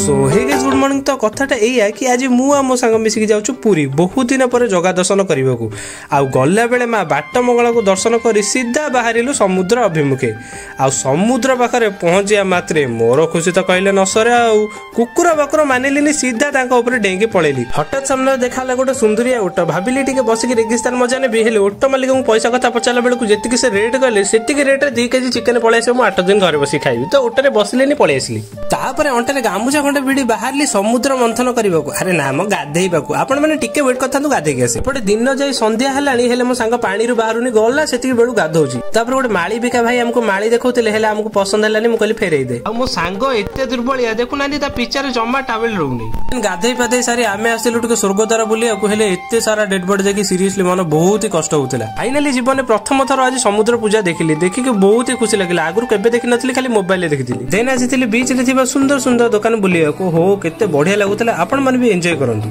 सो hey guys good morning. तो कथाटा एया कि आज मु आ मो संग मिसिक जाउछु पुरी बहुत दिन पर जगा दर्शन करबाकू। आ गल्ला बेले मां बाट मंगला को दर्शन करी सीधा बाहरिलु समुद्र अभिमुखे। आ समुद्र पाखरे पहुंचिया मात्रे मोर खुशी तो कहले न सरे। आ कुकुर बाकुर मानिलिनी सीधा तांका ऊपर डेंगी पळेली। हठात सामने देखाला गोटे सुंदरिया ओट। भाबिली टिके बसिक रेगिस्तान मजा ने बिहेले ओट मालिक को पैसा कथा पचाला बेलू जेतिक से रेट गले सेतिक रेट 2 केजी चिकन पळे आसे। मु 8 दिन घरे बसी खाइबी तो ओटरे बसलेनी पळे आसली। तापरे अंटारे गामुछा खंडे भिडी बाहरली समुद्र मंथन करबाकू। अरे ना म गाधेइबाकू आपण माने टिके वेट करथांतु गाधे के आसे। पटे दिन जाई संध्या हलानी हेले मो संग पानी रु बाहरुनी गल्ला सेतिक बेलू गाधौची। तापर गोटे माळी बिका भाई हमको माळी देखौतले हेले हमको पसंद हलानी। मु कहली फेरेई दे। आ मो सांग एते दुर्बलिया देखु नांदी ता पिचारे जम्मा टावेल रहउनी। गाधेइ पाधेइ सारी आमे आसिलु टिके स्वर्गद्वार बुलियाकू हेले एते सारा डेड बॉडी देखि सीरियसली मन बहुत ही कष्ट होतला। फाइनली जीवन प्रथम थर आज समुद्र पूजा देखिली। देखिके बहुत ही खुशी लागिला। आगुर केबे देखि नथली खाली मोबाइल रे देखिथिली। देन आसिथिली बीच रे थिबा सुंदर सुंदर दुकान बुलियाकू। हो केते बढ़िया लागुतला। आपण मन भी एन्जॉय करंतु।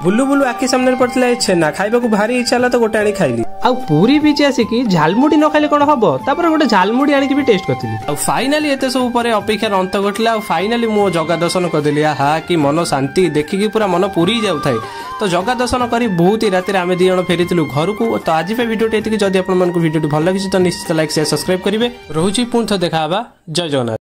बुल्लू बुल्लू आखि सामने पड़ता छेना खाइबा को भारी इच्छा तो गोटे आनी खाइली। आ पूरी बीच आसिकी झालमुड़ी न खाइले कोन हबो। तापर गोटे झालमुड़ी आनी भी टेस्ट करथिली। आ फाइनली एते सब ऊपर अपेक्षा अंत घटला। आ फाइनली मो जगा दर्शन करदेली। हा कि मन शांति देखिकी पूरा मन पूरी जाउ थाए। तो जगा दर्शन करी बहुत ही रात आम 2 जण फेरीथिलु घर को। तो आज वीडियो एतिकी जदि आपन मन को वीडियो भल लागिछि तो निश्चित लाइक शेयर सब्सक्राइब करिवे। रहूची पुनः देखा हबा। जय जगन्नाथ।